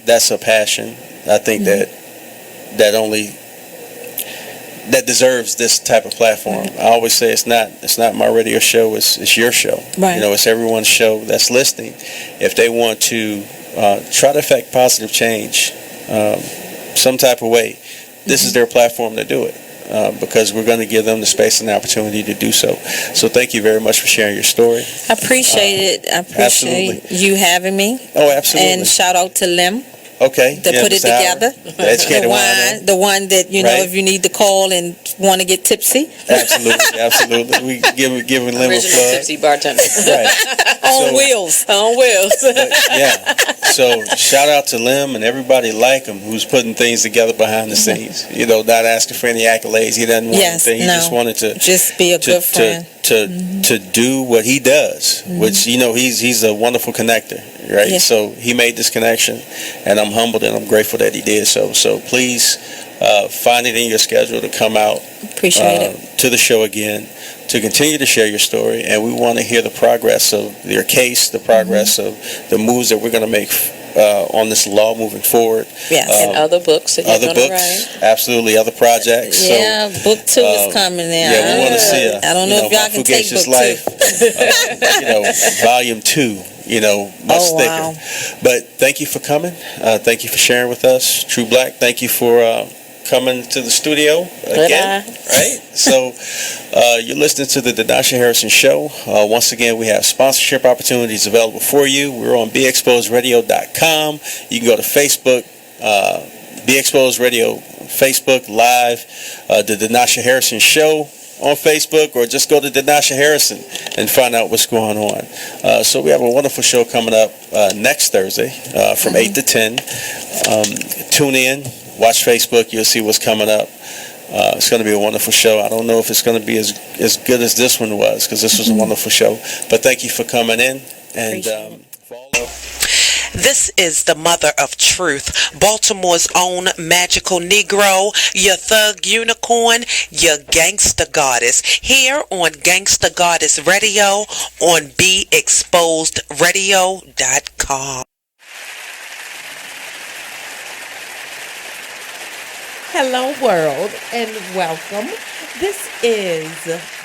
that's a passion. I think that deserves this type of platform. I always say it's not my radio show. It's your show. Right. It's everyone's show that's listening. If they want to try to affect positive change, some type of way, this is their platform to do it. Because we're going to give them the space and the opportunity to do so. So thank you very much for sharing your story. I appreciate it. I appreciate you having me. Oh, absolutely. And shout out to Lim. Okay. To put it together. The educated wine. The one that, right. If you need to call and want to get tipsy. Absolutely. We giving Lim a plug. Tipsy bartender. Right. On wheels. Yeah. So shout out to Lim and everybody like him who's putting things together behind the scenes. Not asking for any accolades. He doesn't want anything. He just wanted to just be a good friend. To do what he does, which he's a wonderful connector, right? Yeah. So he made this connection, and I'm humbled and I'm grateful that he did so. So please find it in your schedule to come out to the show again, to continue to share your story, and we want to hear the progress of your case, the progress of the moves that we're going to make on this law moving forward. Yes. And other books that you're going to write. Absolutely, other projects. Yeah, book 2 is coming now. Yeah, we want to see I don't know if y'all can take book 2. Life, volume 2. Much thicker. Wow. But thank you for coming. Thank you for sharing with us. True Black, thank you for coming to the studio again. Right? So you're listening to the Denasha Harrison Show. Once again, we have sponsorship opportunities available for you. We're on BeExposedRadio.com. You can go to Facebook, Be Exposed Radio, Facebook Live, the Denasha Harrison Show on Facebook, or just go to Denasha Harrison and find out what's going on. So we have a wonderful show coming up next Thursday from 8 to 10. Tune in, watch Facebook, you'll see what's coming up. It's going to be a wonderful show. I don't know if it's going to be as good as this one was, because this was a wonderful show. But thank you for coming in. And follow. This is the mother of truth, Baltimore's own magical Negro, your thug unicorn, your gangsta goddess, here on Gangsta Goddess Radio on BeExposedRadio.com. Hello, world, and welcome. This is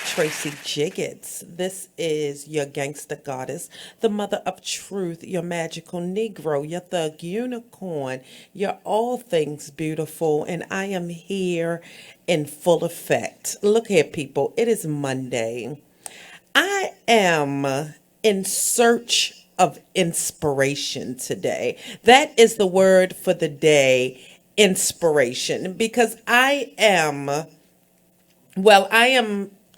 Tracie Jiggets. This is your gangsta goddess, the mother of truth, your magical Negro, your thug unicorn, your all things beautiful, and I am here in full effect. Look here, people, it is Monday. I am in search of inspiration today. That is the word for the day, inspiration, because I am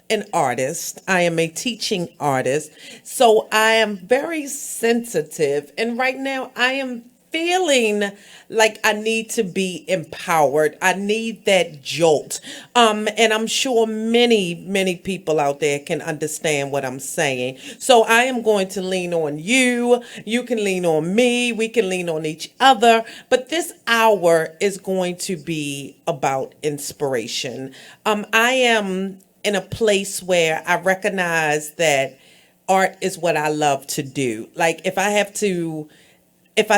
an artist. I am a teaching artist. So I am very sensitive. And right now I am feeling like I need to be empowered. I need that jolt. And I'm sure many people out there can understand what I'm saying. So I am going to lean on you. You can lean on me. We can lean on each other. But this hour is going to be about inspiration. I am in a place where I recognize that art is what I love to do. Like if I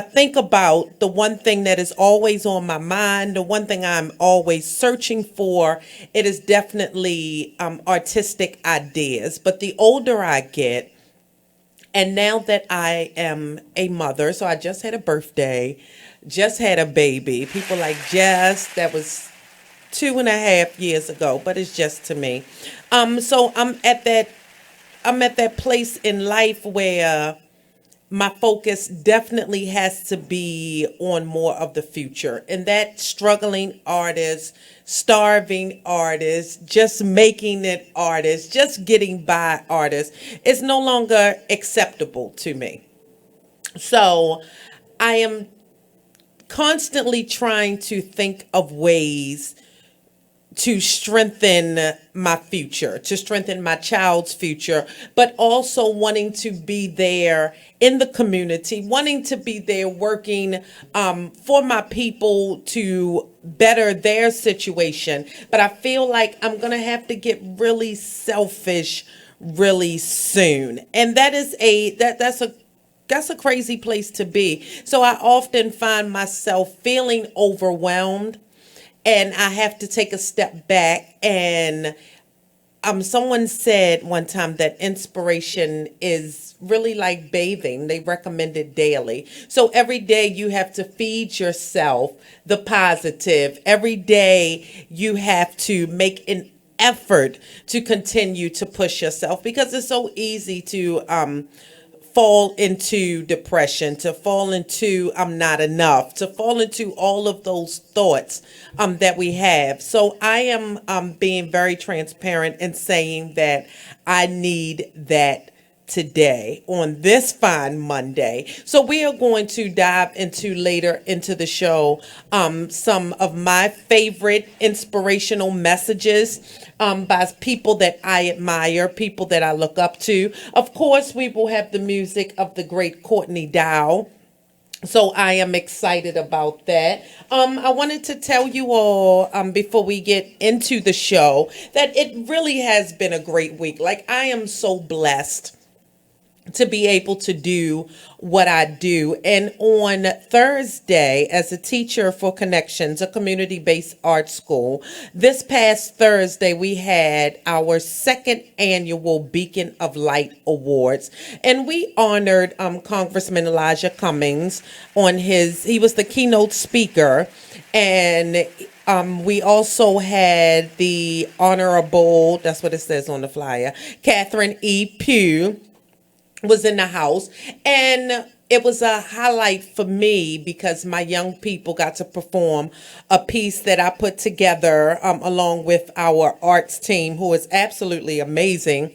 think about the one thing that is always on my mind, the one thing I'm always searching for, it is definitely artistic ideas. But the older I get, and now that I am a mother, so I just had a birthday, just had a baby. People like, Jess, that was 2.5 years ago, but it's just to me. So I'm at that place in life where my focus definitely has to be on more of the future. And that struggling artist, starving artist, just making it artist, just getting by artist is no longer acceptable to me. So I am constantly trying to think of ways to strengthen my future, to strengthen my child's future, but also wanting to be there in the community, wanting to be there working for my people to better their situation. But I feel like I'm going to have to get really selfish really soon. And that's a that's a crazy place to be. So I often find myself feeling overwhelmed, and I have to take a step back. And someone said one time that inspiration is really like bathing. They recommend it daily. So every day you have to feed yourself the positive. Every day you have to make an effort to continue to push yourself, because it's so easy to fall into depression, to fall into I'm not enough, to fall into all of those thoughts that we have. So I am being very transparent and saying that I need that today on this fine Monday. So we are going to dive into later into the show some of my favorite inspirational messages by people that I admire, people that I look up to. Of course, we will have the music of the great Courtney Dow. So I am excited about that. I wanted to tell you all before we get into the show that it really has been a great week. Like, I am so blessed to be able to do what I do. And on Thursday, as a teacher for Connections, a community-based art school, this past Thursday, we had our second annual Beacon of Light Awards. And we honored Congressman Elijah Cummings on he was the keynote speaker. And we also had the Honorable, that's what it says on the flyer, Catherine E. Pugh was in the house, and it was a highlight for me because my young people got to perform a piece that I put together along with our arts team, who is absolutely amazing.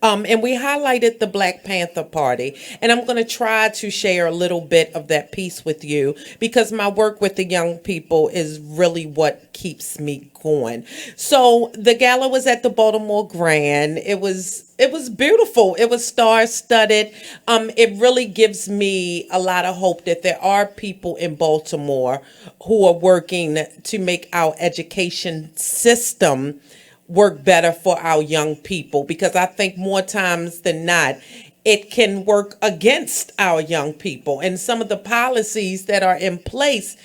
And we highlighted the Black Panther Party. And I'm going to try to share a little bit of that piece with you, because my work with the young people is really what keeps me going. So the gala was at the Baltimore Grand. It was beautiful. It was star-studded. It really gives me a lot of hope that there are people in Baltimore who are working to make our education system work better for our young people, because I think more times than not, it can work against our young people. And some of the policies that are in place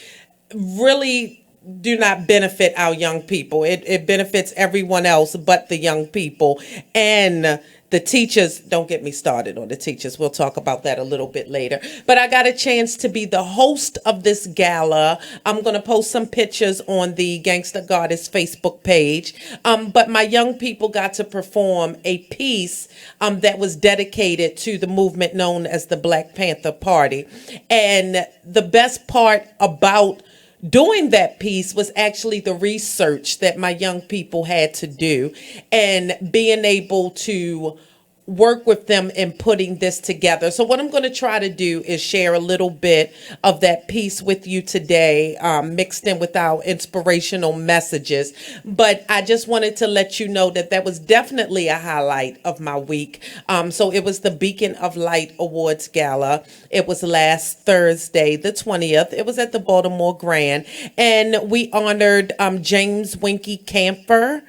really do not benefit our young people. It benefits everyone else but the young people. And the teachers, don't get me started on the teachers. We'll talk about that a little bit later. But I got a chance to be the host of this gala. I'm going to post some pictures on the Gangsta Goddess Facebook page. But my young people got to perform a piece that was dedicated to the movement known as the Black Panther Party. And the best part about doing that piece was actually the research that my young people had to do, and being able to work with them in putting this together. So what I'm going to try to do is share a little bit of that piece with you today, mixed in with our inspirational messages. But I just wanted to let you know that that was definitely a highlight of my week. So it was the Beacon of Light Awards Gala. It was last Thursday, the 20th. It was at the Baltimore Grand. And we honored James Winky Camphor,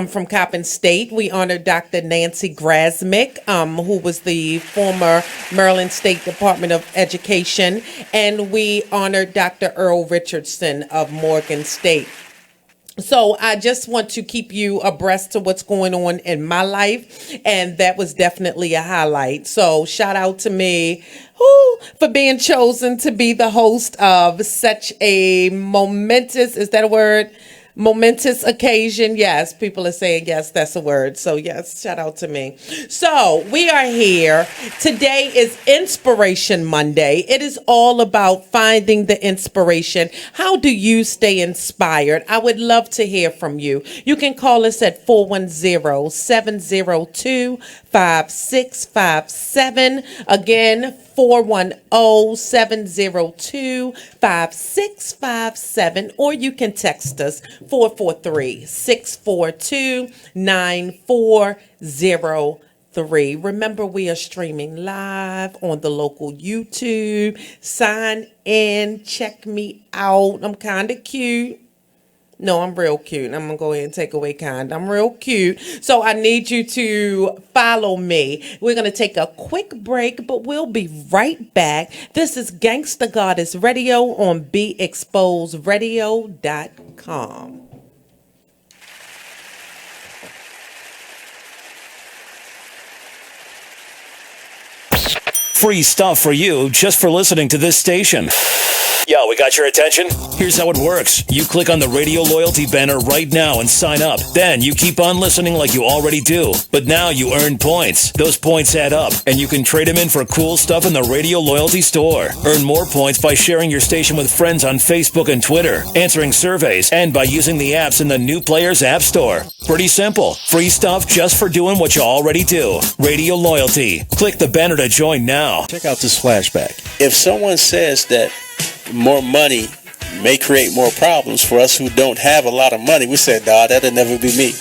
from Coppin State. We honored Dr. Nancy Grasmick, who was the former Maryland State Department of Education. And we honored Dr. Earl Richardson of Morgan State. So I just want to keep you abreast to what's going on in my life. And that was definitely a highlight. So shout out to me for being chosen to be the host of such a momentous, is that a word? Momentous occasion. Yes, people are saying yes, that's a word. So yes, shout out to me. So we are here. Today is Inspiration Monday. It is all about finding the inspiration. How do you stay inspired? I would love to hear from you. You can call us at 410-702-5657. Again, 410-702-5657, or you can text us 443-642-9403. Remember, we are streaming live on the local YouTube. Sign in, check me out. I'm kind of cute. No, I'm real cute. I'm going to go ahead and take away kind. I'm real cute. So I need you to follow me. We're going to take a quick break, but we'll be right back. This is Gangsta Goddess Radio on BeExposedRadio.com. Free stuff for you just for listening to this station. Yo, we got your attention? Here's how it works. You click on the radio loyalty banner right now and sign up. Then you keep on listening like you already do. But now you earn points. Those points add up, and you can trade them in for cool stuff in the radio loyalty store. Earn more points by sharing your station with friends on Facebook and Twitter, answering surveys, and by using the apps in the New Players App Store. Pretty simple. Free stuff just for doing what you already do. Radio loyalty. Click the banner to join now. Check out this flashback. If someone says that more money may create more problems for us who don't have a lot of money, we said, nah, that'll never be me.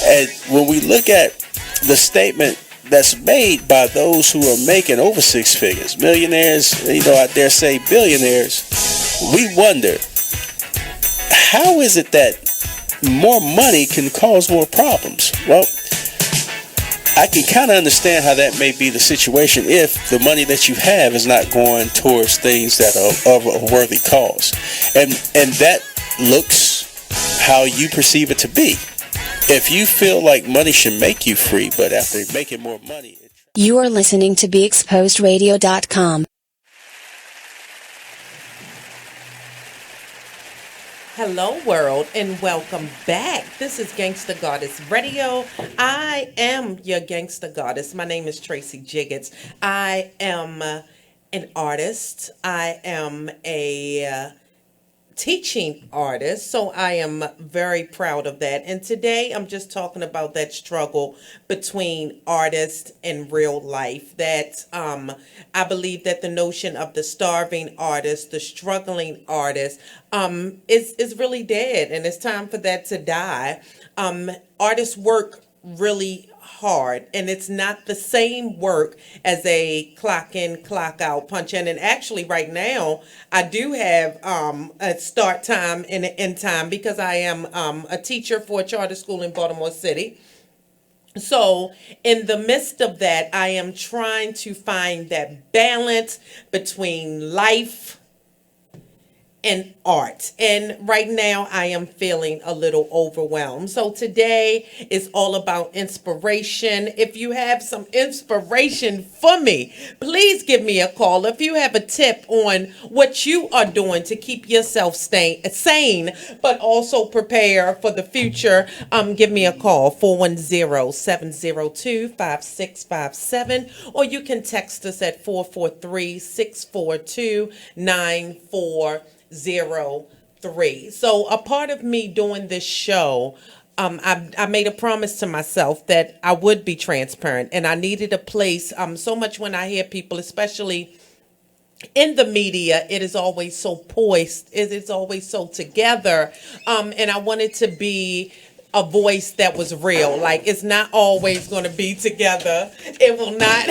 And when we look at the statement that's made by those who are making over six figures, millionaires, I dare say billionaires, we wonder, how is it that more money can cause more problems? Well, I can kind of understand how that may be the situation if the money that you have is not going towards things that are of a worthy cause. And that looks how you perceive it to be. If you feel like money should make you free, but after making more money... You are listening to BeExposedRadio.com. Hello, world, and welcome back. This is Gangsta Goddess Radio. I am your Gangsta Goddess. My name is Tracie Jiggets. I am an artist. I am a teaching artist, so I am very proud of that. And today I'm just talking about that struggle between artist and real life. That I believe that the notion of the starving artist, the struggling artist, is really dead, and it's time for that to die. Artists work really hard, and it's not the same work as a clock in, clock out, punch in. And actually right now I do have a start time and an end time because I am a teacher for a charter school in Baltimore City. So in the midst of that, I am trying to find that balance between life and art. And right now I am feeling a little overwhelmed. So today is all about inspiration. If you have some inspiration for me, please give me a call. If you have a tip on what you are doing to keep yourself sane, but also prepare for the future, give me a call, 410-702-5657, or you can text us at 443-642-9403. So a part of me doing this show, I made a promise to myself that I would be transparent, and I needed a place. So much when I hear people, especially in the media, it is always so poised, it is always so together, and I wanted to be a voice that was real. Like, it's not always going to be together. It will not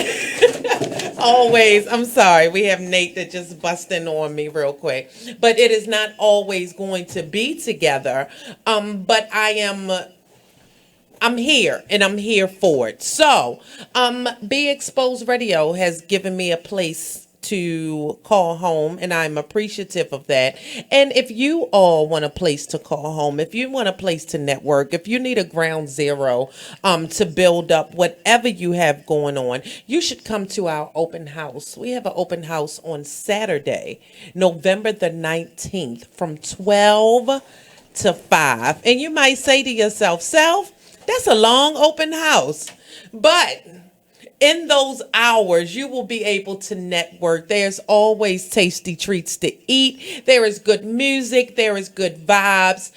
always. I'm sorry. We have Nate that just busted on me real quick. But it is not always going to be together. But I'm here, and I'm here for it. So, Be Exposed Radio has given me a place to call home, and I'm appreciative of that. And if you all want a place to call home, if you want a place to network, if you need a ground zero to build up whatever you have going on, you should come to our open house. We have an open house on Saturday, November the 19th from 12 to 5. And you might say to yourself, Self, that's a long open house. But in those hours, you will be able to network. There's always tasty treats to eat. There is good music. There is good vibes.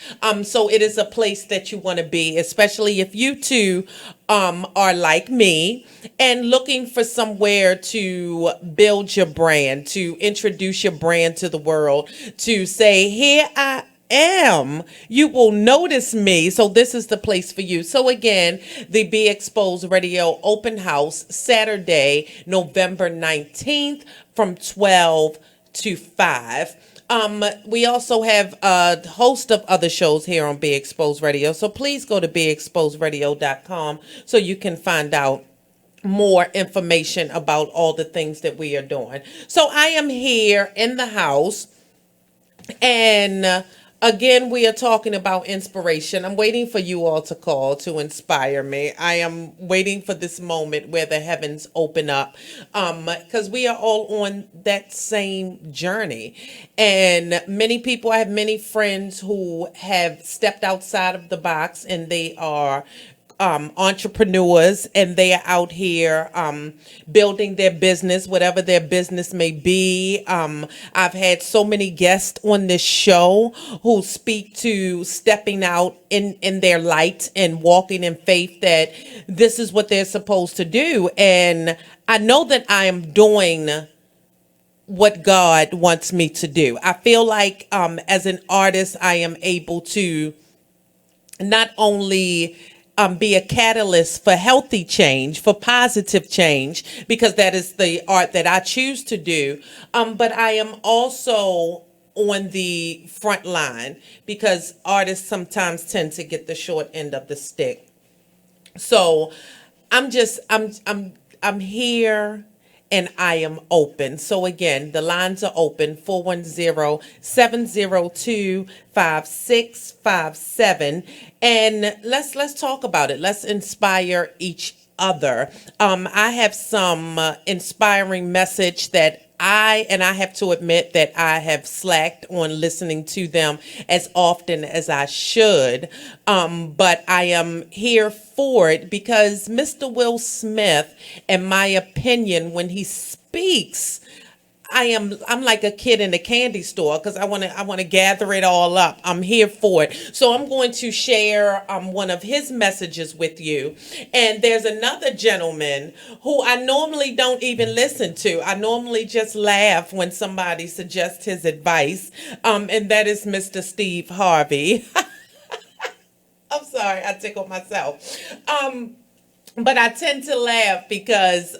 So it is a place that you want to be, especially if you too are like me and looking for somewhere to build your brand, to introduce your brand to the world, to say, here I am, you will notice me. So this is the place for you. So again, the Be Exposed Radio open house, Saturday, November 19th from 12 to 5. We also have a host of other shows here on Be Exposed Radio. So please go to beexposedradio.com so you can find out more information about all the things that we are doing. So I am here in the house, and again, we are talking about inspiration. I'm waiting for you all to call to inspire me. I am waiting for this moment where the heavens open up, because we are all on that same journey. And many people, I have many friends who have stepped outside of the box, and they are entrepreneurs, and they are out here building their business, whatever their business may be. I've had so many guests on this show who speak to stepping out in their light and walking in faith that this is what they're supposed to do. And I know that I am doing what God wants me to do. I feel like as an artist, I am able to not only be a catalyst for healthy change, for positive change, because that is the art that I choose to do. But I am also on the front line because artists sometimes tend to get the short end of the stick. So I'm here, and I am open. So again, the lines are open, 410-702-5657. And let's talk about it. Let's inspire each other. I have some inspiring message that I have to admit that I have slacked on listening to them as often as I should. But I am here for it because Mr. Will Smith, in my opinion, when he speaks, I'm like a kid in a candy store because I want to gather it all up. I'm here for it. So I'm going to share one of his messages with you. And there's another gentleman who I normally don't even listen to. I normally just laugh when somebody suggests his advice. And that is Mr. Steve Harvey. I'm sorry, I tickled myself. But I tend to laugh because,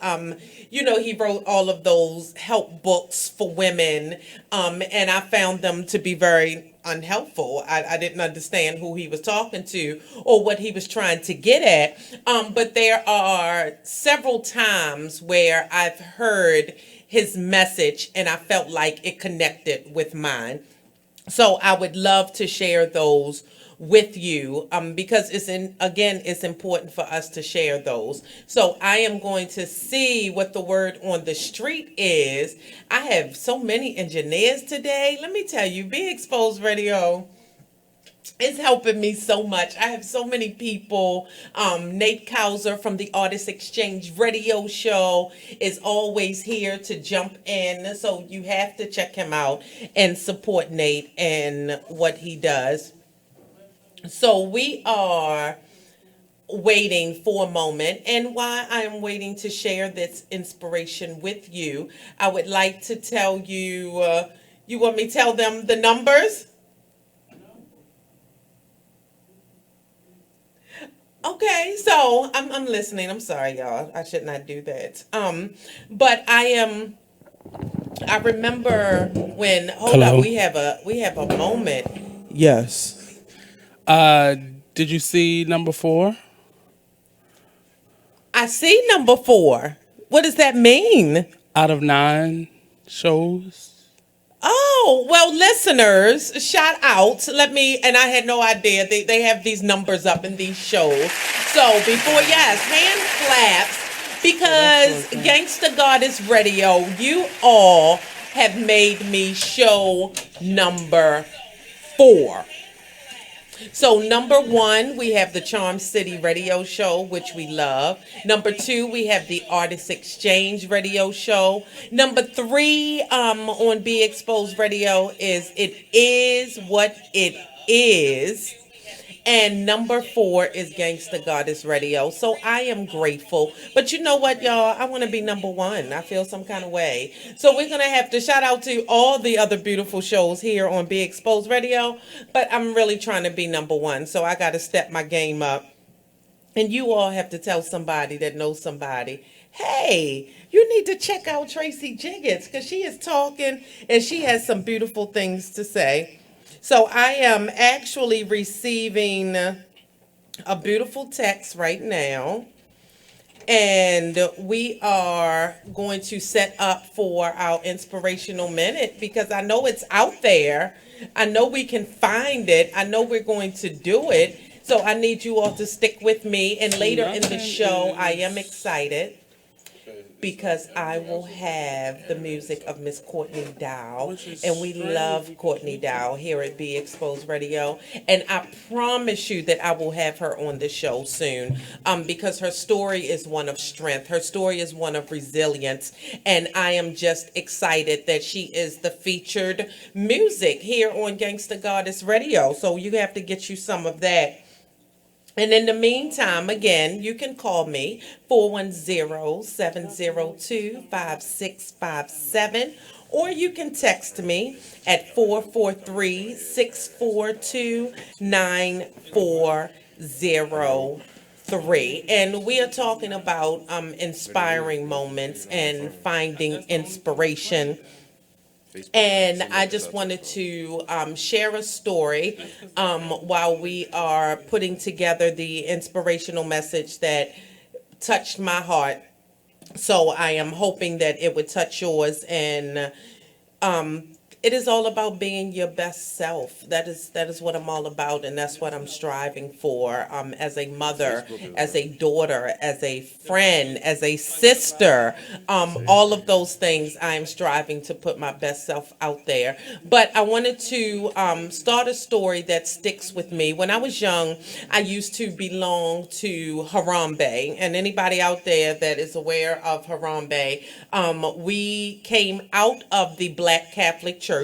he wrote all of those help books for women, and I found them to be very unhelpful. I didn't understand who he was talking to or what he was trying to get at. But there are several times where I've heard his message and I felt like it connected with mine. So I would love to share those with you because it's important for us to share those. So I am going to see what the word on the street is. I have so many engineers today. Let me tell you, Be Exposed Radio is helping me so much. I have so many people. Nate Kauser from the Artist Exchange Radio Show is always here to jump in. So you have to check him out and support Nate and what he does. So we are waiting for a moment, and while I am waiting to share this inspiration with you, I would like to tell you, you want me to tell them the numbers? Okay, so I'm listening. I'm sorry, y'all. I should not do that. But I remember when, hold up, we have a moment. Yes. Did you see number 4? I see number 4. What does that mean? Out of 9 shows. Oh, well, listeners, shout out. And I had no idea. They have these numbers up in these shows. So before, yes, hand claps, because Gangsta Goddess Radio, you all have made me show number 4. So number 1, we have the Charm City Radio Show, which we love. Number 2, we have the Artist Exchange Radio Show. Number 3 on Be Exposed Radio is It Is What It Is. And number 4 is Gangsta Goddess Radio. So I am grateful. But you know what, y'all? I want to be number 1. I feel some kind of way. So we're going to have to shout out to all the other beautiful shows here on Be Exposed Radio. But I'm really trying to be number 1. So I got to step my game up. And you all have to tell somebody that knows somebody, hey, you need to check out Tracie Jiggets because she is talking and she has some beautiful things to say. So I am actually receiving a beautiful text right now. And we are going to set up for our inspirational minute because I know it's out there. I know we can find it. I know we're going to do it. So I need you all to stick with me. And later in the show, I am excited because I will have the music of Miss Courtney Dow, and we love Courtney Dow here at Be Exposed Radio. And I promise you that I will have her on the show soon, because her story is one of strength. Her story is one of resilience, and I am just excited that she is the featured music here on Gangsta Goddess Radio. So you have to get you some of that. And in the meantime, again, you can call me 410-702-5657, or you can text me at 443-642-9403. And we are talking about inspiring moments and finding inspiration. And I just wanted to share a story while we are putting together the inspirational message that touched my heart. So I am hoping that it would touch yours. And it is all about being your best self. That is what I'm all about, and that's what I'm striving for. As a mother, as a daughter, as a friend, as a sister, all of those things, I am striving to put my best self out there. But I wanted to start a story that sticks with me. When I was young, I used to belong to Harambe, and anybody out there that is aware of Harambe, we came out of the Black Catholic Church,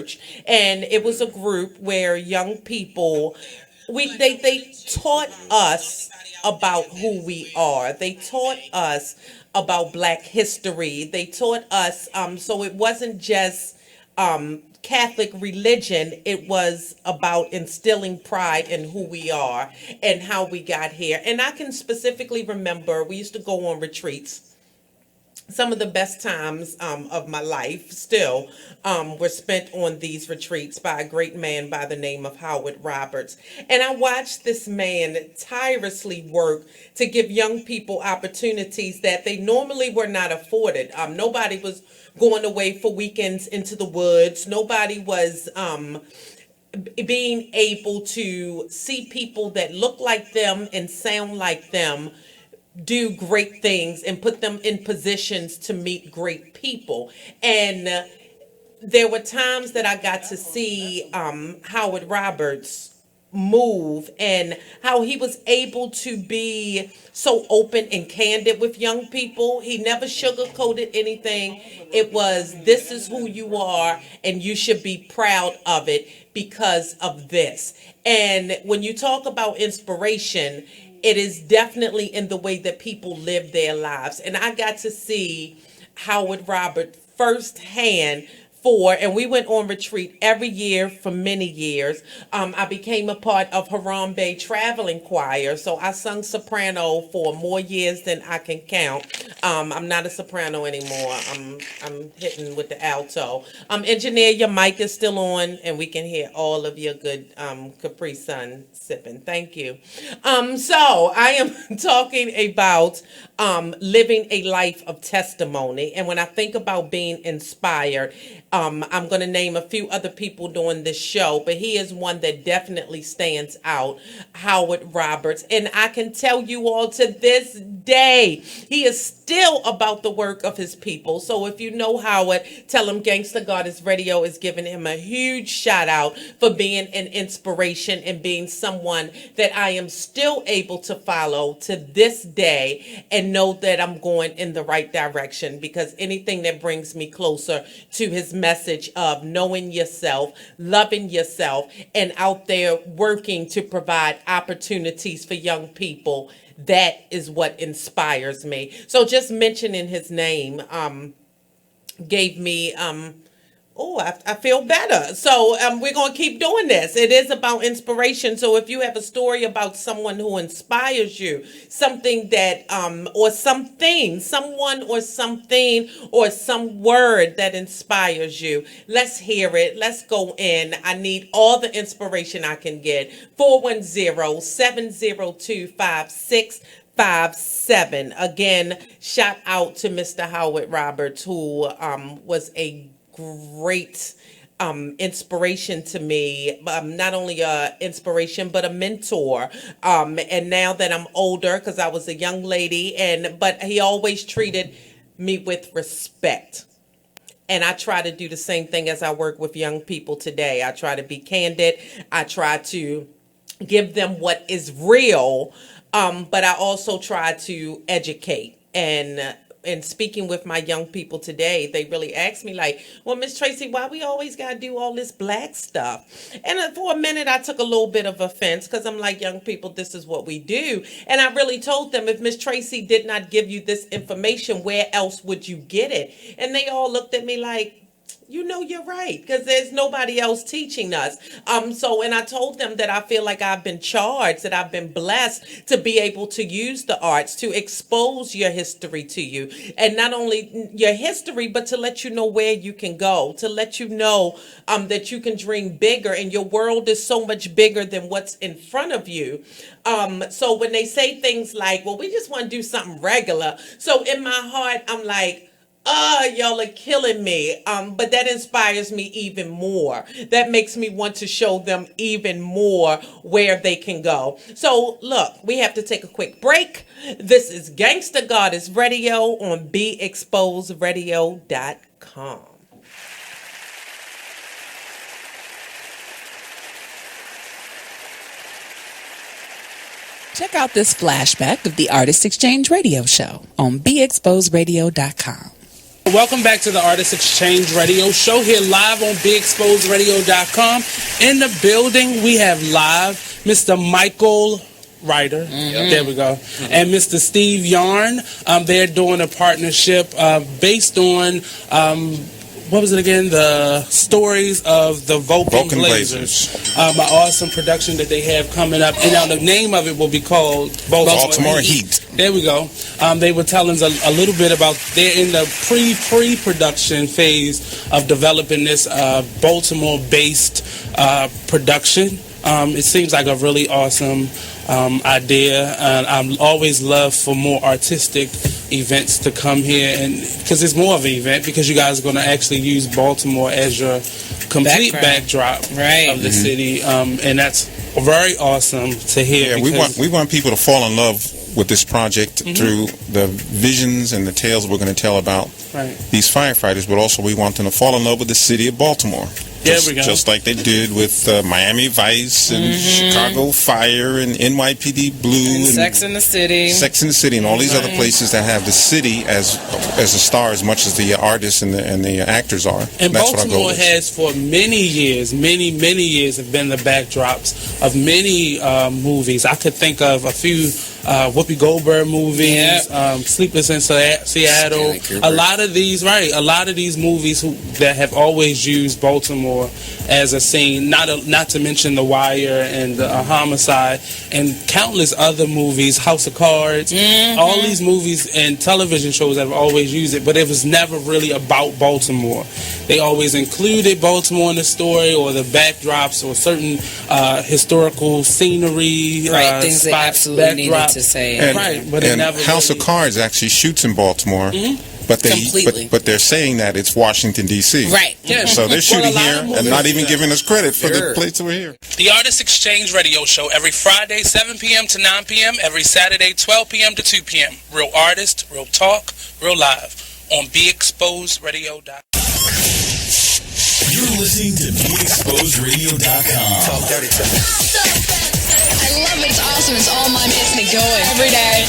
and it was a group where young people, they taught us about who we are. They taught us about Black history. They taught us, so it wasn't just Catholic religion. It was about instilling pride in who we are and how we got here. And I can specifically remember we used to go on retreats. Some of the best times of my life still were spent on these retreats by a great man by the name of Howard Roberts. And I watched this man tirelessly work to give young people opportunities that they normally were not afforded. Nobody was going away for weekends into the woods. Nobody was being able to see people that look like them and sound like them do great things and put them in positions to meet great people. And there were times that I got to see Howard Roberts move and how he was able to be so open and candid with young people. He never sugarcoated anything. It was, this is who you are and you should be proud of it because of this. And when you talk about inspiration, it is definitely in the way that people live their lives. And I got to see Howard Robert firsthand and we went on retreat every year for many years. I became a part of Harambe traveling choir, so I sung soprano for more years than I can count. I'm not a soprano anymore. I'm hitting with the alto. Engineer, your mic is still on, and we can hear all of your good Capri Sun sipping. Thank you. So I am talking about living a life of testimony, and when I think about being inspired, I'm going to name a few other people doing this show, but he is one that definitely stands out, Howard Roberts. And I can tell you all to this day, he is still about the work of his people. So if you know Howard, tell him Gangsta Goddess Radio is giving him a huge shout out for being an inspiration and being someone that I am still able to follow to this day and know that I'm going in the right direction, because anything that brings me closer to his message of knowing yourself, loving yourself, and out there working to provide opportunities for young people, that is what inspires me. So just mentioning his name gave me Oh, I feel better. So we're going to keep doing this. It is about inspiration. So if you have a story about someone who inspires you, something that, or something, someone or something, or some word that inspires you, let's hear it. Let's go in. I need all the inspiration I can get. 410-702-5657. Again, shout out to Mr. Howard Roberts, who was a great inspiration to me. Not only a inspiration, but a mentor. And now that I'm older, because I was a young lady, but he always treated me with respect. And I try to do the same thing as I work with young people today. I try to be candid. I try to give them what is real, but I also try to educate. And speaking with my young people today, they really ask me like, well, Miss Tracie, why we always got to do all this black stuff? And for a minute, I took a little bit of offense because I'm like, young people, this is what we do. And I really told them, if Miss Tracie did not give you this information, where else would you get it? And they all looked at me like, you know, you're right, because there's nobody else teaching us. And I told them that I feel like I've been charged, that I've been blessed to be able to use the arts to expose your history to you. And not only your history, but to let you know where you can go, to let you know that you can dream bigger, and your world is so much bigger than what's in front of you. So when they say things like, well, we just want to do something regular. So in my heart, I'm like, y'all are killing me. But that inspires me even more. That makes me want to show them even more where they can go. So look, we have to take a quick break. This is Gangsta Goddess Radio on BeExposedRadio.com. Check out this flashback of the Artist Exchange Radio Show on BeExposedRadio.com. Welcome back to the Artist Exchange Radio Show, here live on BeExposedRadio.com. In the building, we have live Mr. Michael Ryder. There we go. And Mr. Steve Yarn. They're doing a partnership based on, what was it again? The stories of the Vulcan Blazers. An awesome production that they have coming up. And now the name of it will be called Baltimore Heat. There we go. They were telling us a little bit about, they're in the pre-production phase of developing this Baltimore-based production. It seems like a really awesome idea, and I always love for more artistic events to come here, and because it's more of an event, because you guys are going to actually use Baltimore as your complete backdrop of the city, and that's very awesome to hear. Yeah, we want people to fall in love with this project through the visions and the tales we're going to tell about these firefighters, but also we want them to fall in love with the city of Baltimore. Just like they did with Miami Vice and Chicago Fire and NYPD Blue and Sex and the City, and all these other places that have the city as a star as much as the artists and the actors are. And that's Baltimore has for many years have been the backdrops of many movies. I could think of a few Whoopi Goldberg movies, Sleepless in Seattle. A lot of these movies that have always used Baltimore as a scene. Not to mention The Wire and Homicide and countless other movies, House of Cards. All these movies and television shows have always used it, but it was never really about Baltimore. They always included Baltimore in the story or the backdrops or certain historical scenery, things they absolutely needed to say. But House of Cards actually shoots in Baltimore. But they're saying that it's Washington, D.C. Right. Yeah. So they're shooting here and not even giving us credit for the place over here. The Artist Exchange Radio Show every Friday, 7 p.m. to 9 p.m. Every Saturday, 12 p.m. to 2 p.m. Real artist, real talk, real live on BeExposedRadio.com. You're listening to BeExposedRadio.com. Talk dirty to me. I love it. It's awesome. It's all my makes me going every day.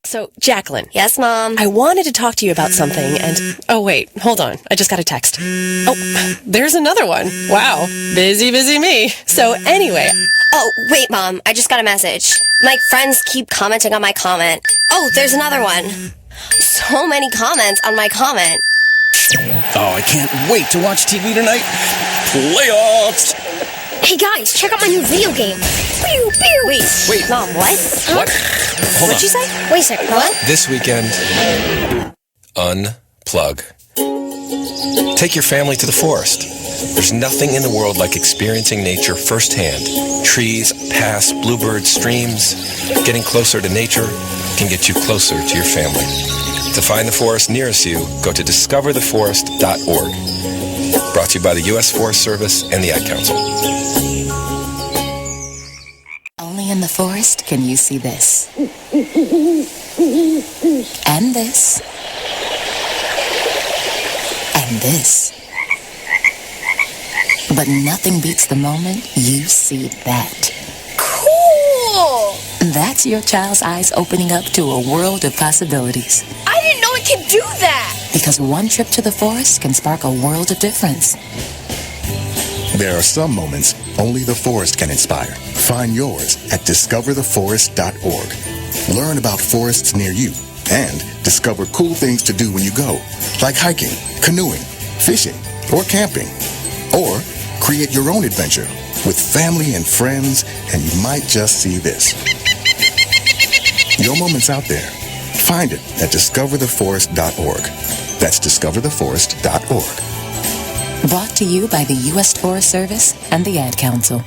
So, Jacqueline. Yes, Mom? I wanted to talk to you about something, and... Oh, wait. Hold on. I just got a text. Oh, there's another one. Wow. Busy me. So, anyway... Oh, wait, Mom. I just got a message. My friends keep commenting on my comment. Oh, there's another one. So many comments on my comment. Oh, I can't wait to watch TV tonight. Playoffs! Hey guys, check out my new video game. Pew, pew. Wait. Mom, what? What? Hold What'd on. you say? Wait a second, what? This weekend, unplug. Take your family to the forest. There's nothing in the world like experiencing nature firsthand. Trees, paths, bluebirds, streams. Getting closer to nature can get you closer to your family. To find the forest nearest you, go to discovertheforest.org. Brought to you by the U.S. Forest Service and the Ad Council. Only in the forest can you see this. And this. And this. But nothing beats the moment you see that. Cool! That's your child's eyes opening up to a world of possibilities. I didn't know it could do that! Because one trip to the forest can spark a world of difference. There are some moments only the forest can inspire. Find yours at discovertheforest.org. Learn about forests near you and discover cool things to do when you go, like hiking, canoeing, fishing, or camping. Or create your own adventure with family and friends, and you might just see this. Your moment's out there. Find it at discovertheforest.org. That's discovertheforest.org. Brought to you by the U.S. Forest Service and the Ad Council.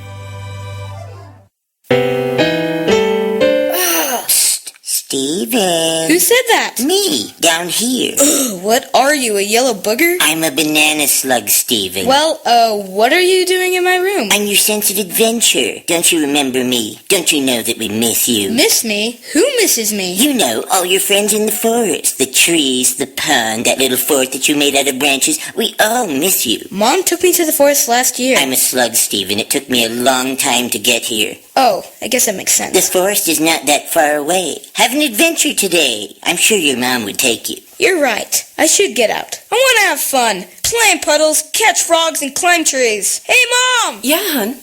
Steven. Who said that? Me, down here. What are you, a yellow booger? I'm a banana slug, Steven. Well, what are you doing in my room? I'm your sense of adventure. Don't you remember me? Don't you know that we miss you? Miss me? Who misses me? You know, all your friends in the forest. The trees, the pond, that little fort that you made out of branches. We all miss you. Mom took me to the forest last year. I'm a slug, Steven. It took me a long time to get here. Oh, I guess that makes sense. The forest is not that far away. Have an adventure today. I'm sure your mom would take you. You're right. I should get out. I want to have fun. Play in puddles, catch frogs, and climb trees. Hey, Mom! Yeah, hon?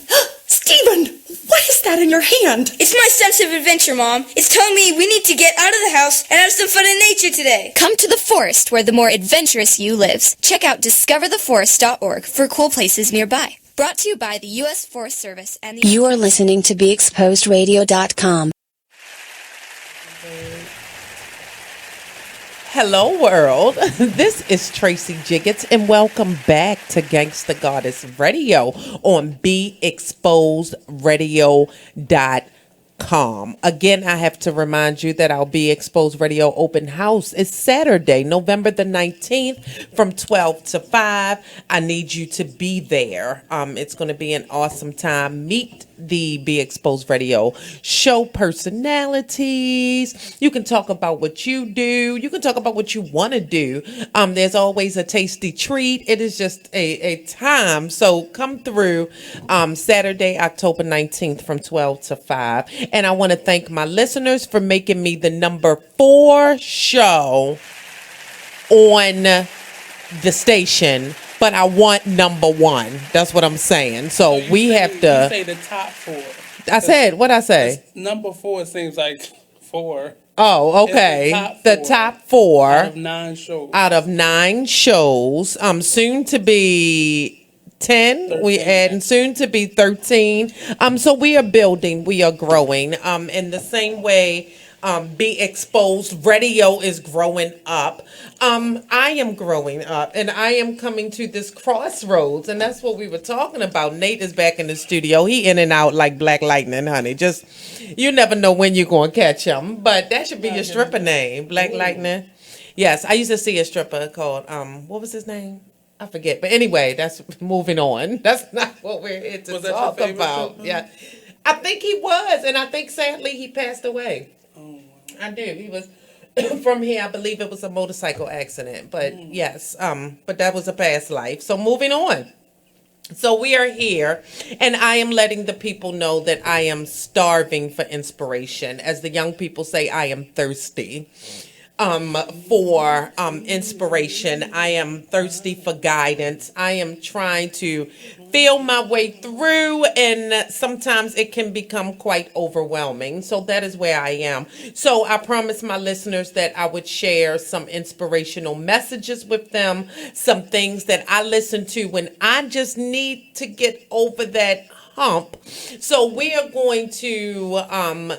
Steven, what is that in your hand? It's my sense of adventure, Mom. It's telling me we need to get out of the house and have some fun in nature today. Come to the forest where the more adventurous you lives. Check out discovertheforest.org for cool places nearby. Brought to you by the U.S. Forest Service and the... You are listening to BeExposedRadio.com. Hello, world. This is Tracie Jiggets, and welcome back to Gangsta Goddess Radio on BeExposedRadio.com. Again, I have to remind you that our Be Exposed Radio open house is Saturday, November the 19th from 12 to 5. I need you to be there. It's going to be an awesome time. Meet the Be Exposed Radio show personalities. You can talk about what you do. You can talk about what you want to do. There's always a tasty treat. It is just a time. So come through Saturday, October 19th from 12 to 5. And I want to thank my listeners for making me the number 4 show on the station. But I want number 1. That's what I'm saying. So we have to. You say the top 4. I said, what'd I say? Number 4 seems like 4. Oh, okay. The top 4 out of 9 shows. Out of 9 shows. Soon to be 10. 13. We add soon to be 13. So we are building. We are growing. In the same way. Be Exposed Radio is growing up. I am growing up, and I am coming to this crossroads, and that's what we were talking about. Nate is back in the studio. He in and out like Black Lightning, honey. Just you never know when you're going to catch him, but that should be your stripper name, Black Lightning. Yes, I used to see a stripper called what was his name? I forget. But anyway, that's moving on. That's not what we're here to talk about. Stripper? Yeah, I think he was, and I think sadly he passed away. I do. He was from here. I believe it was a motorcycle accident, but yes, but that was a past life. So moving on. So we are here, and I am letting the people know that I am starving for inspiration. As the young people say, I am thirsty. for inspiration. I am thirsty for guidance. I am trying to feel my way through, and sometimes it can become quite overwhelming. So that is where I am. So I promised my listeners that I would share some inspirational messages with them, some things that I listen to when I just need to get over that hump. So we are going to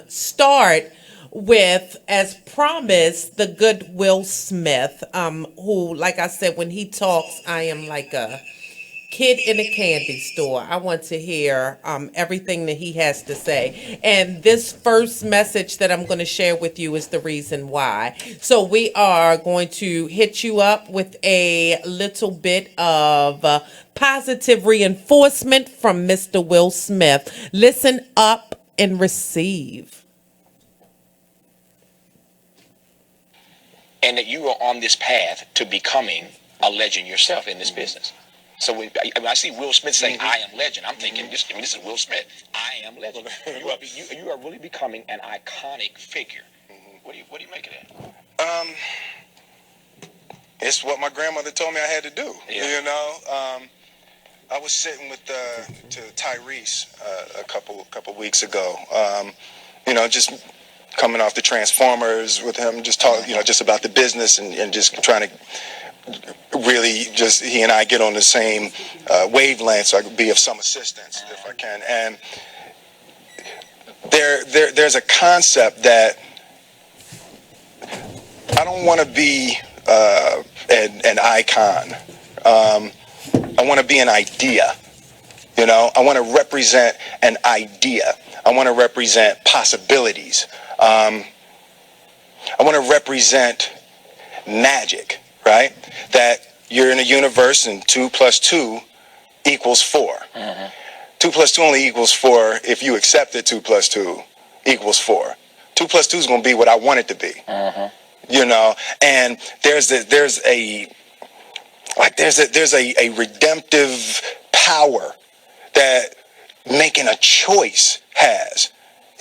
start with, as promised, the good Will Smith, who, like I said, when he talks, I am like a kid in a candy store. I want to hear everything that he has to say. And this first message that I'm going to share with you is the reason why. So we are going to hit you up with a little bit of positive reinforcement from Mr. Will Smith. Listen up and receive. And that you are on this path to becoming a legend yourself in this business. So when I see Will Smith saying, I am legend, I'm thinking, this is Will Smith. I am legend. You are really becoming an iconic figure. What do you make of that? It's what my grandmother told me I had to do. Yeah. You know, I was sitting with to Tyrese a couple weeks ago. You know, just coming off the Transformers with him, just talking, you know, just about the business and just trying to really just he and I get on the same wavelength, so I could be of some assistance if I can. And there's a concept that I don't want to be an icon. I want to be an idea. You know, I want to represent an idea. I want to represent possibilities. I want to represent magic, right? That you're in a universe and 2 + 2 = 4. 2 + 2 only equals 4 if you accept that 2 + 2 = 4. 2 + 2 is going to be what I want it to be. You know, and there's a redemptive power that making a choice has.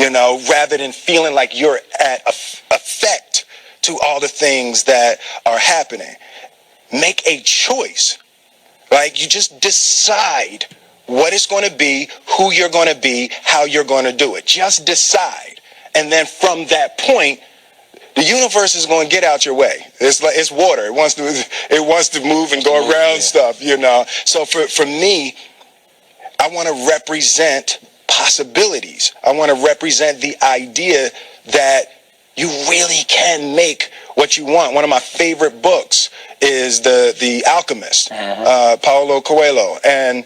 You know, rather than feeling like you're at effect to all the things that are happening. Make a choice, right? You just decide what it's going to be, who you're going to be, how you're going to do it. Just decide. And then from that point, the universe is going to get out your way. It's like it's water. It wants to move and go around stuff, you know. So for me, I want to represent possibilities. I want to represent the idea that you really can make what you want. One of my favorite books is The Alchemist, Paulo Coelho. And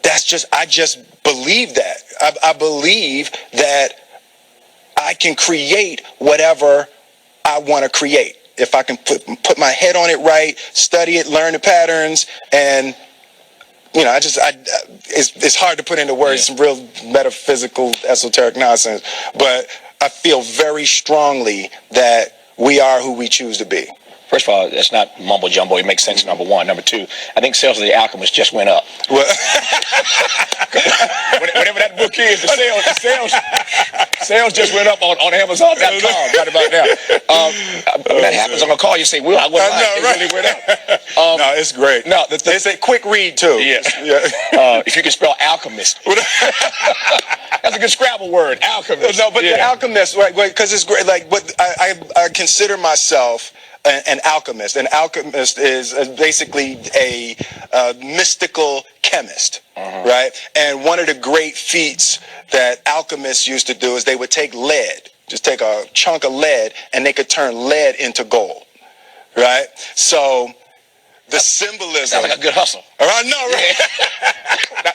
I just believe that. I believe that I can create whatever I want to create. If I can put my head on it right, study it, learn the patterns, and you know, it's hard to put into words, some real metaphysical, esoteric nonsense, but I feel very strongly that we are who we choose to be. First of all, that's not mumbo jumbo. It makes sense, number one. Number two, I think sales of The Alchemist just went up. Well, whatever that book is, the sales just went up on Amazon.com right about now. When that happens, I'm going to call you and say, Will, I wasn't lying. It really went up. No, it's great. No, it's a quick read, too. Yes. If you can spell alchemist. That's a good Scrabble word, alchemist. No, but the alchemist, right, because it's great. Like, what I consider myself an alchemist. An alchemist is basically a mystical chemist, right? And one of the great feats that alchemists used to do is they would take lead, just take a chunk of lead, and they could turn lead into gold, right? So the symbolism. Sounds like a good hustle. I know, right?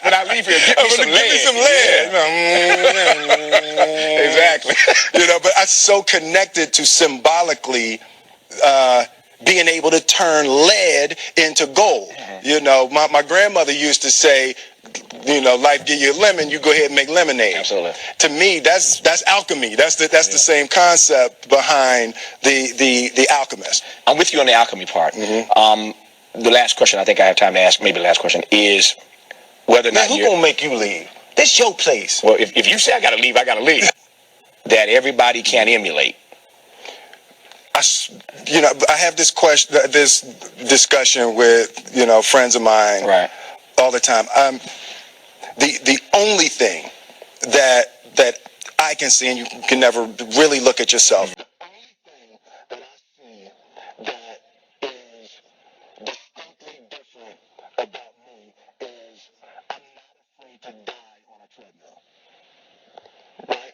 When I leave here, give me some lead. Yeah. Exactly. You know, but I'm so connected to symbolically being able to turn lead into gold. You know, my grandmother used to say, you know, life give you a lemon, you go ahead and make lemonade. Absolutely. To me, that's alchemy. That's the same concept behind the alchemist. I'm with you on the alchemy part. The last question I think I have time to ask, maybe the last question, is whether or not who's gonna make you leave? This your place. Well, if you say I gotta leave, I gotta leave. That everybody can emulate. I have this discussion with, friends of mine all the time. The only thing that I can see, and you can never really look at yourself. The only thing that I see that is distinctly different about me is I'm not afraid to die on a treadmill. Right?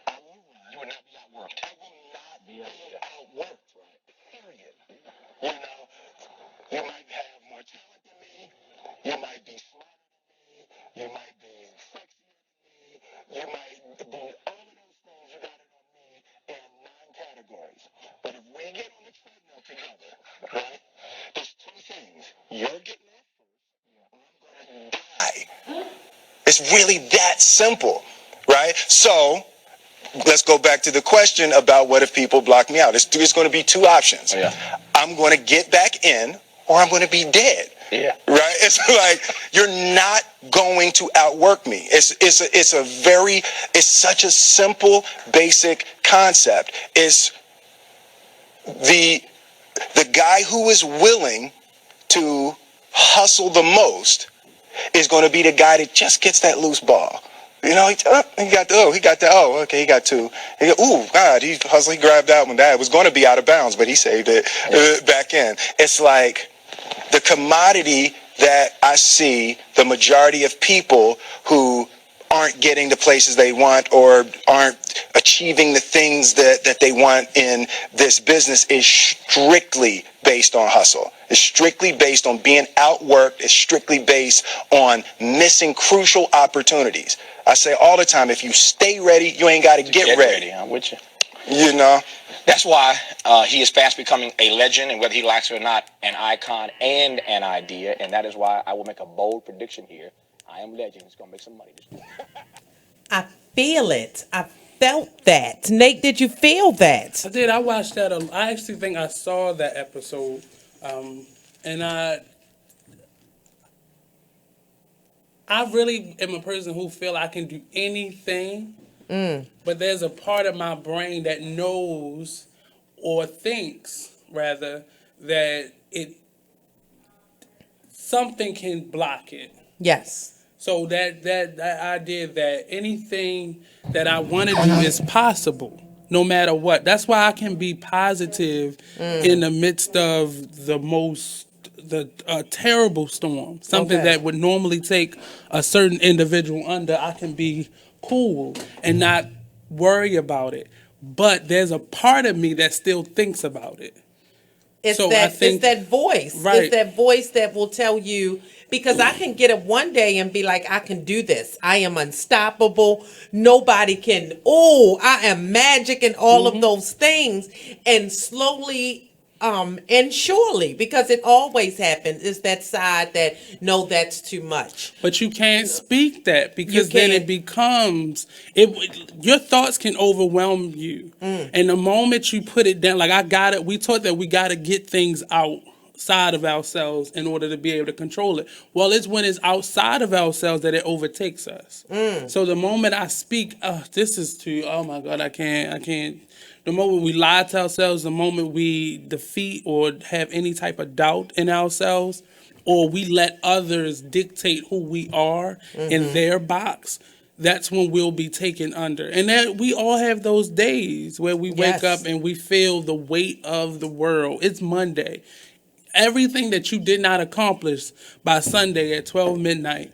I will run. You will not be outworked. I will not be outworked. Right? Period. You might have more talent than me. You might be smarter than me. You might be sexier than me. You might be all of those things. You got it on me in 9 categories. But if we get on the treadmill together, right? There's 2 things. You're getting off first, or I'm going to die. It's really that simple, right? So let's go back to the question about what if people block me out. It's going to be 2 options. I'm going to get back in, or I'm going to be dead. Yeah. Right? It's like, you're not going to outwork me. It's such a simple, basic concept. It's the guy who is willing to hustle the most is going to be the guy that just gets that loose ball. He got he got 2. God, he hustled, he grabbed that one. That was going to be out of bounds, but he saved it back in. It's like the commodity that I see the majority of people who aren't getting the places they want or aren't achieving the things that they want in this business is strictly based on hustle. It's strictly based on being outworked. It's strictly based on missing crucial opportunities. I say all the time, if you stay ready, you ain't got to get ready. I'm with you. That's why he is fast becoming a legend, and whether he likes it or not, an icon and an idea. And that is why I will make a bold prediction here. I am legend. It's going to make some money this week. I feel it. I felt that. Nate, did you feel that? I did. I watched that. I actually think I saw that episode. And I really am a person who feel I can do anything. But there's a part of my brain that knows or thinks, rather, that something can block it. Yes. So that idea that anything that I want to do is possible, no matter what. That's why I can be positive in the midst of the terrible storm. Something that would normally take a certain individual under. I can be cool and not worry about it. But there's a part of me that still thinks about it. It's that voice. Right. It's that voice that will tell you, because I can get up one day and be like, I can do this. I am unstoppable. Nobody can, I am magic and all of those things. And slowly and surely, because it always happens, is that side that, no, that's too much. But you can't speak that, because then it becomes, your thoughts can overwhelm you. And the moment you put it down, like we taught that we got to get things outside of ourselves in order to be able to control it. Well, it's when it's outside of ourselves that it overtakes us. So the moment I speak, this is too, oh my God, I can't. The moment we lie to ourselves, the moment we defeat or have any type of doubt in ourselves, or we let others dictate who we are in their box, that's when we'll be taken under. And that we all have those days where we wake up and we feel the weight of the world. It's Monday. Everything that you did not accomplish by Sunday at 12 midnight,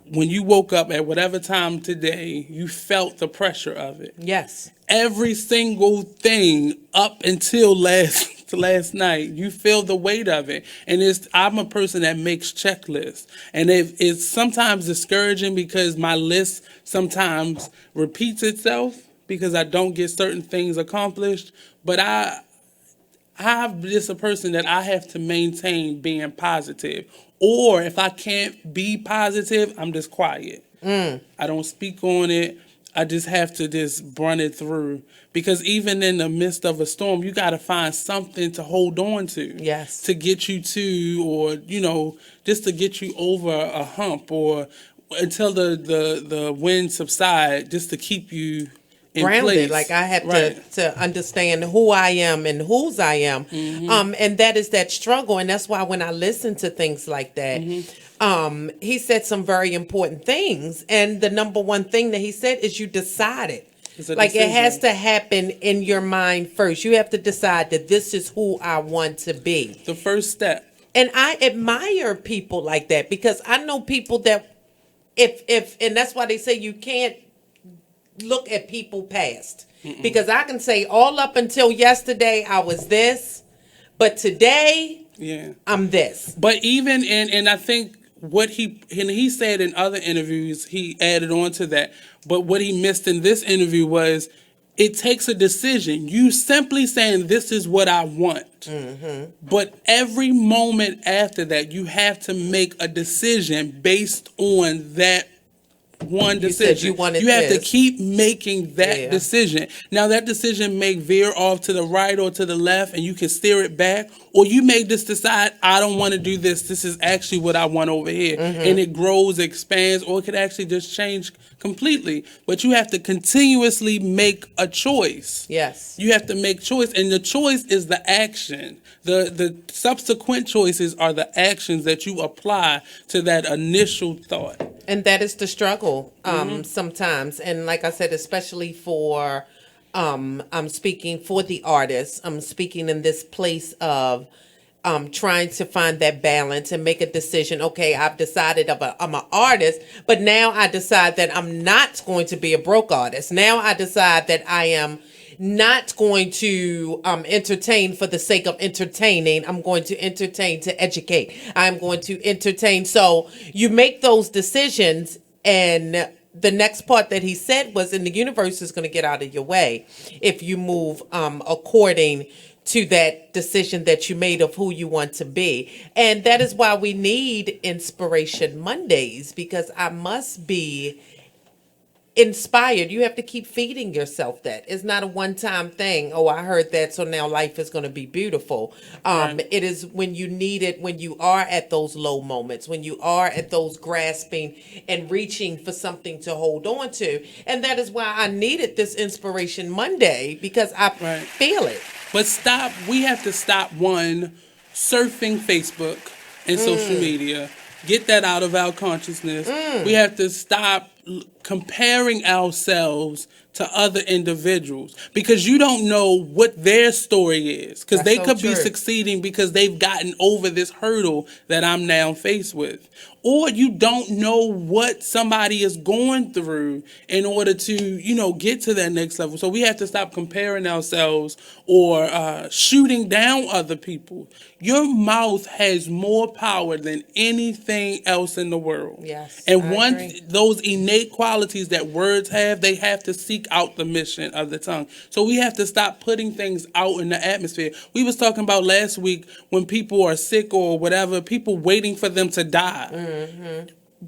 when you woke up at whatever time today, you felt the pressure of it. Yes. Every single thing up until last night, you feel the weight of it. And I'm a person that makes checklists. And it's sometimes discouraging because my list sometimes repeats itself because I don't get certain things accomplished. But I'm just a person that I have to maintain being positive. Or if I can't be positive, I'm just quiet. I don't speak on it. I just have to just run it through. Because even in the midst of a storm, you got to find something to hold on to. Yes. To get you to, or, just to get you over a hump, or until the wind subside, just to keep you grounded. place. Like I have Right. to understand who I am and whose I am. And that is that struggle. And that's why when I listen to things like that, he said some very important things. And the number one thing that he said is you decided. Like it has to happen in your mind first. You have to decide that this is who I want to be. The first step. And I admire people like that because I know people that if and that's why they say you can't look at people past. Because I can say all up until yesterday I was this, but today I'm this. But even and I think what he said in other interviews, he added on to that. But what he missed in this interview was it takes a decision. You simply saying this is what I want. But every moment after that, you have to make a decision based on that one decision. You have to keep making that decision. Now that decision may veer off to the right or to the left and you can steer it back, or you may just decide I don't want to do this. This is actually what I want over here. And it grows, expands, or it could actually just change completely. But you have to continuously make a choice. Yes. You have to make choice, and the choice is the action. The subsequent choices are the actions that you apply to that initial thought. And that is the struggle sometimes. And like I said, especially for, I'm speaking for the artists. I'm speaking in this place of trying to find that balance and make a decision. Okay, I've decided I'm an artist, but now I decide that I'm not going to be a broke artist. Now I decide that I am not going to entertain for the sake of entertaining. I'm going to entertain to educate. I'm going to entertain. So you make those decisions, and the next part that he said was, and the universe is going to get out of your way if you move according to that decision that you made of who you want to be. And that is why we need Inspiration Mondays, because I must be inspired. You have to keep feeding yourself that. It's not a one-time thing. Oh, I heard that, so now life is going to be beautiful. It is when you need it, when you are at those low moments, when you are at those grasping and reaching for something to hold on to. And that is why I needed this Inspiration Monday, because I feel it. But we have to stop surfing Facebook and social media. Get that out of our consciousness. We have to stop comparing ourselves to other individuals, because you don't know what their story is, because they could be succeeding because they've gotten over this hurdle that I'm now faced with, or you don't know what somebody is going through in order to get to that next level. So we have to stop comparing ourselves or shooting down other people. Your mouth has more power than anything else in the world. Yes, and those innate qualities that words have, they have to seek out the mission of the tongue. So we have to stop putting things out in the atmosphere. We was talking about last week when people are sick or whatever, people waiting for them to die.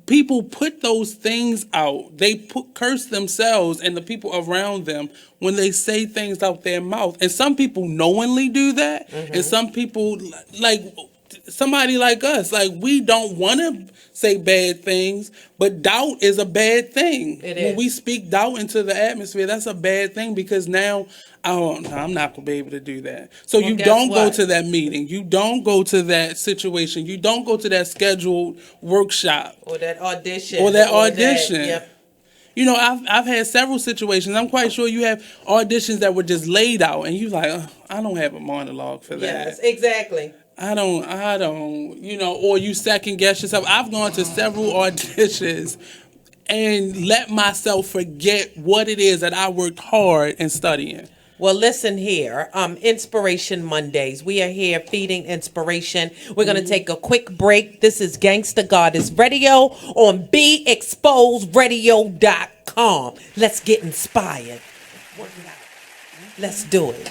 People put those things out. They curse themselves and the people around them when they say things out their mouth. And some people knowingly do that. And some people, like somebody like us, like we don't want to say bad things, but doubt is a bad thing. It when is. we speak doubt into the atmosphere, that's a bad thing, because now I'm not going to be able to do that. So you don't go to that meeting. You don't go to that situation. You don't go to that scheduled workshop. Or that audition. Yep. I've had several situations. I'm quite sure you have auditions that were just laid out, and you're like, I don't have a monologue for that. Yes, exactly. I don't, or you second guess yourself. I've gone to several auditions and let myself forget what it is that I worked hard in studying. Well, listen here, Inspiration Mondays. We are here feeding inspiration. We're going to take a quick break. This is Gangsta Goddess Radio on BeExposedRadio.com. Let's get inspired. Work it out. Let's do it.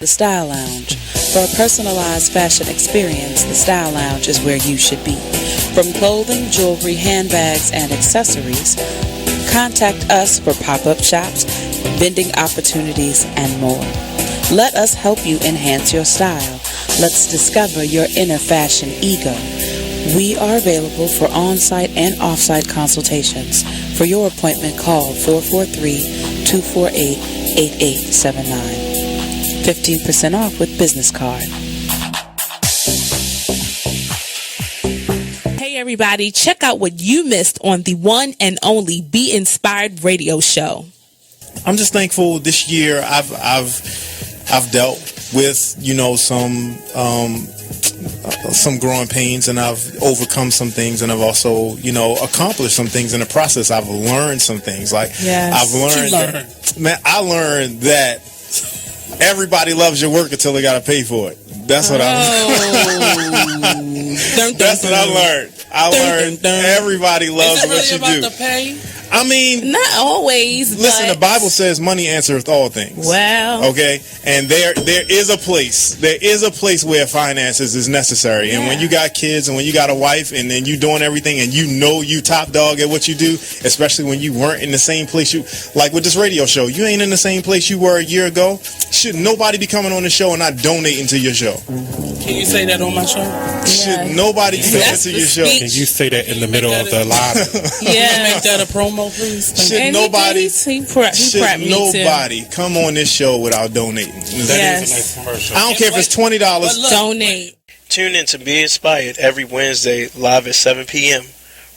The Style Lounge. For a personalized fashion experience, the Style Lounge is where you should be. From clothing, jewelry, handbags, and accessories, contact us for pop-up shops, vending opportunities, and more. Let us help you enhance your style. Let's discover your inner fashion ego. We are available for on-site and off-site consultations. For your appointment, call 443-248-8879. 15% off with business card. Hey everybody, check out what you missed on the one and only Be Inspired radio show. I'm just thankful this year I've dealt with, some growing pains, and I've overcome some things, and I've also, accomplished some things in the process. I've learned some things. I learned that everybody loves your work until they got to pay for it. That's what That's what I learned. I learned everybody loves what you do. The pay? I mean, not always. Listen, the Bible says money answereth all things. Well, okay, and there is a place. There is a place where finances is necessary. And when you got kids and when you got a wife and then you doing everything and you top dog at what you do, especially when you weren't in the same place like with this radio show, you ain't in the same place you were a year ago. Should nobody be coming on the show and not donating to your show? Can you say that on my show? Should nobody be coming to your show? Can you say that in the middle of the live? Make that a promo, please. Should nobody come on this show without donating? That is a nice commercial. I don't care if it's $20. Donate. Tune in to Be Inspired every Wednesday live at 7 p.m.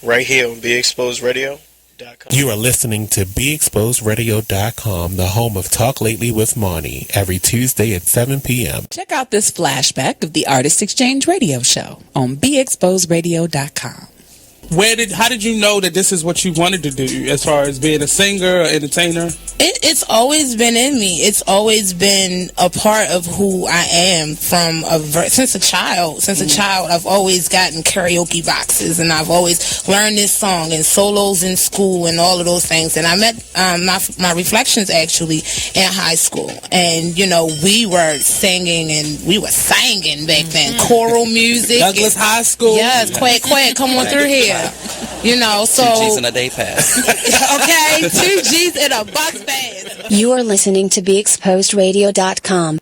right here on BeExposedRadio.com. You are listening to BeExposedRadio.com, the home of Talk Lately with Monty, every Tuesday at 7 p.m. Check out this flashback of the Artist Exchange Radio Show on BeExposedRadio.com. How did you know that this is what you wanted to do as far as being a singer or entertainer? It's always been in me. It's always been a part of who I am since a child. Since a child, I've always gotten karaoke boxes, and I've always learned this song and solos in school and all of those things. And I met my Reflections actually in high school, and we were singing and we were singing back then, choral music. Douglas High School. Yes, quack, come on through here. So 2 G's in a day pass. Okay, 2 G's in a bus pass. You are listening to BeExposedRadio.com.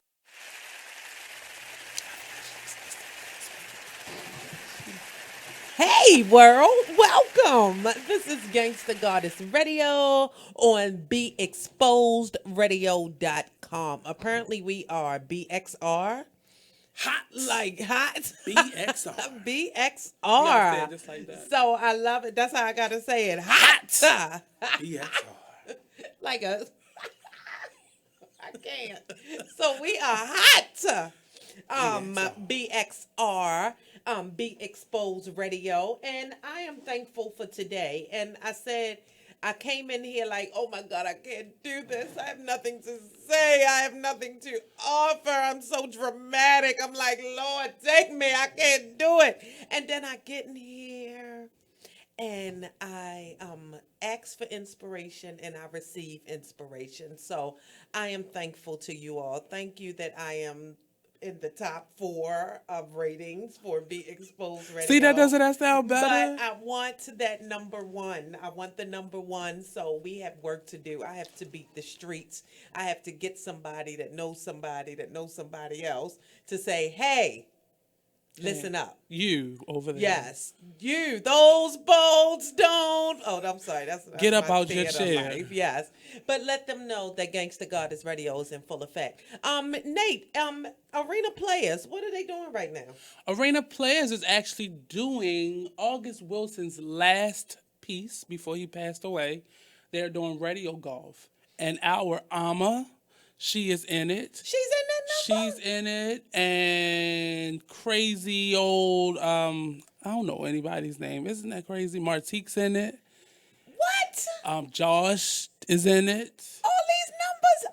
Hey world, welcome. This is Gangsta Goddess Radio on BeExposedRadio.com. Apparently we are BXR. Hot like hot. BXR. BXR. Just like that. So I love it. That's how I gotta say it. Hot. BXR. Like a I can't. So we are hot. BXR. Be Exposed Radio, and I am thankful for today. And I came in here like, oh my God, I can't do this. I have nothing to say. I have nothing to offer. I'm so dramatic. I'm like, Lord, take me. I can't do it. And then I get in here and I ask for inspiration and I receive inspiration. So I am thankful to you all. Thank you that I am in the top 4 of ratings for Be Exposed Radio. See, doesn't that sound better? But I want that number 1. I want the number 1. So we have work to do. I have to beat the streets. I have to get somebody that knows somebody else to say, hey, listen up. You over there. Yes. You. Those bolts don't. Oh, I'm sorry. That's get up my out your chair. Life. Yes. But let them know that Gangsta Goddess Radio is in full effect. Nate, Arena Players, what are they doing right now? Arena Players is actually doing August Wilson's last piece before he passed away. They're doing radio golf. And our Ama, she is in it. She's in that number? She's in it. And crazy old, I don't know anybody's name. Isn't that crazy? Martique's in it. What? Josh is in it. All these numbers?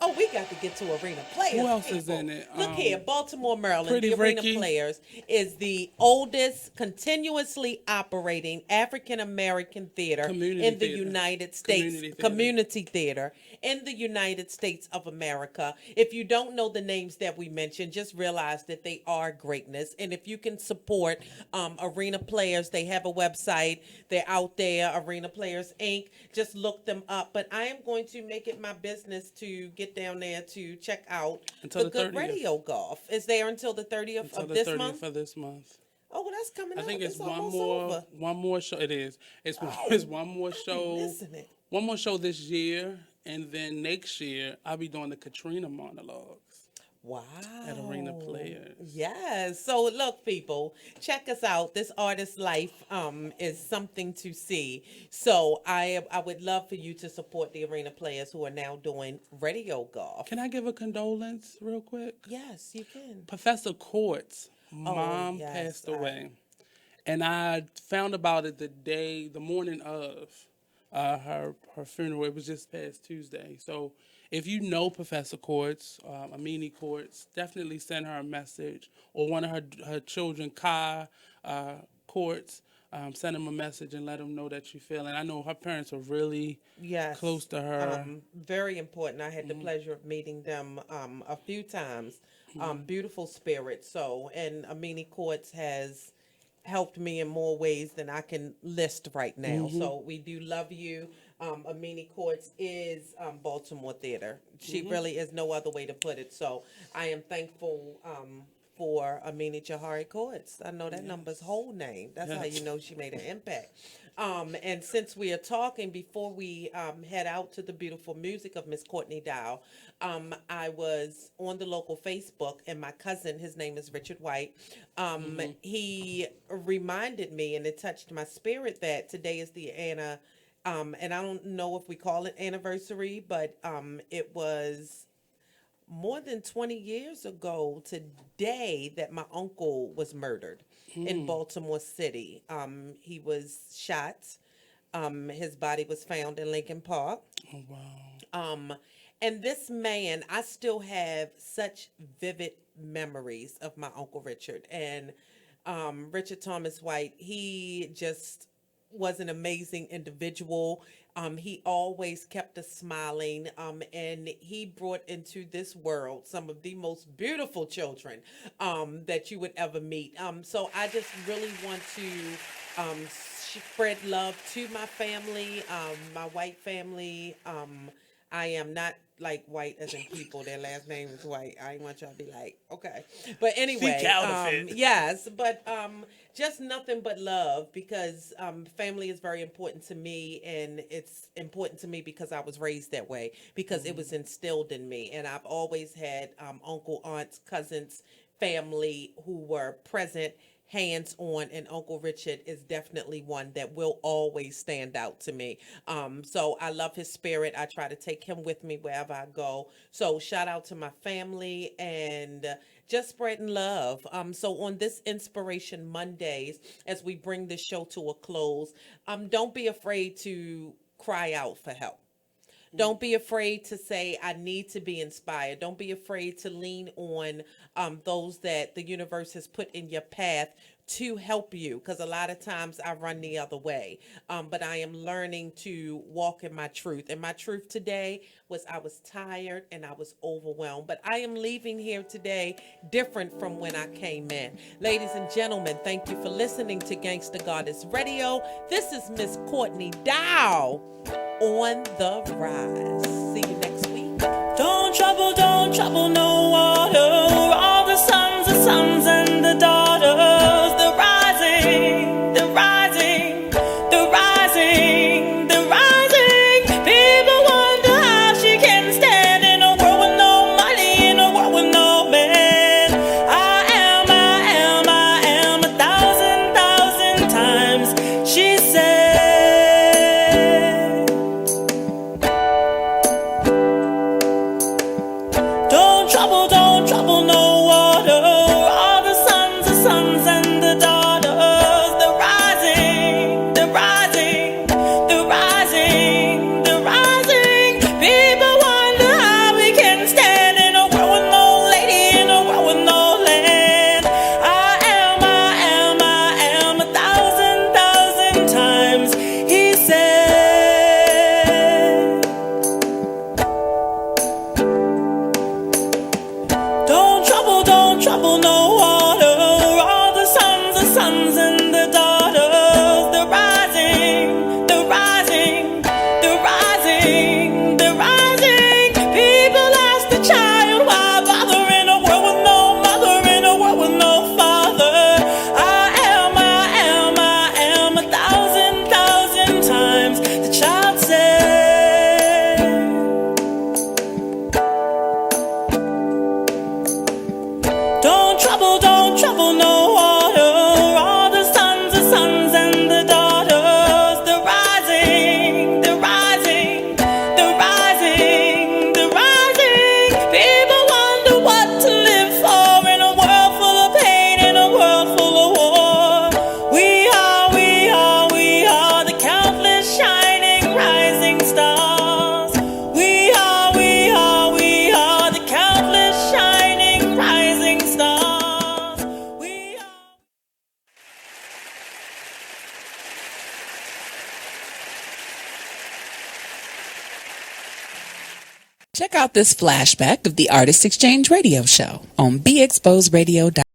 Oh, we got to get to Arena Players. Who else is in it? Look here, Baltimore, Maryland. Pretty The Arena Ricky. Players is the oldest continuously operating African-American theater in the United States. Community theater in the United States of America. If you don't know the names that we mentioned, just realize that they are greatness. And if you can support Arena Players, they have a website. They're out there, Arena Players Inc. Just look them up. But I am going to make it my business to get down there to check out Until the the Good 30th. Radio Golf. Is there until the 30th of this month? For this month. Oh, that's coming I up. think it's over. one more show. It is. It's one more show. Missing it. One more show this year, and then next year I'll be doing the Katrina monologues. Wow. At Arena Players. Yes. So look, people, check us out. This artist's life is something to see. So I would love for you to support the Arena Players who are now doing radio golf. Can I give a condolence real quick? Yes, you can. Professor Court's mom passed away. And I found about it the morning of her funeral. It was just past Tuesday. So if you know Professor Courts, Amini Courts, definitely send her a message. Or one of her children, Kai Courts, send them a message and let them know that you feel. And I know her parents are really close to her. Very important. I had the pleasure of meeting them a few times. Beautiful spirit. So, and Amini Courts has helped me in more ways than I can list right now. So we do love you. Amini Courts is Baltimore Theater. She really is no other way to put it. So I am thankful for Amini Jahari Courts. I know that number's whole name. That's how you know she made an impact. And since we are talking, before we head out to the beautiful music of Miss Courtney Dow, I was on the local Facebook, and my cousin, his name is Richard White, he reminded me, and it touched my spirit, that today is the Anna, and I don't know if we call it anniversary, but it was more than 20 years ago today that my uncle was murdered in Baltimore City. He was shot. His body was found in Lincoln Park. Oh, wow. And this man, I still have such vivid memories of my Uncle Richard. And Richard Thomas White, he just was an amazing individual. He always kept us smiling, and he brought into this world some of the most beautiful children that you would ever meet. So I just really want to spread love to my family, my White family. I am not like white as in people. Their last name is White. I want y'all to be like, okay. But anyway, yes, but just nothing but love, because family is very important to me, and it's important to me because I was raised that way, because it was instilled in me. And I've always had uncle, aunts, cousins, family who were present, hands-on, and Uncle Richard is definitely one that will always stand out to me. So I love his spirit. I try to take him with me wherever I go. So shout out to my family, and just spreading love. So on this Inspiration Mondays, as we bring this show to a close, don't be afraid to cry out for help. Don't be afraid to say, I need to be inspired. Don't be afraid to lean on those that the universe has put in your path to help you, because a lot of times I run the other way. But I am learning to walk in my truth. And my truth today was I was tired and I was overwhelmed. But I am leaving here today different from when I came in. Ladies and gentlemen, thank you for listening to Gangsta Goddess Radio. This is Miss Courtney Dow on the rise. See you next week. Don't trouble no water. All the sons and the daughters. The rising, the rising, the rising, the rising. People wonder how she can stand in a world with no money, in a world with no man. I am 1,000 times, she said. Don't trouble no water. Check out this flashback of the Artist Exchange Radio Show on BeExposedRadio.com.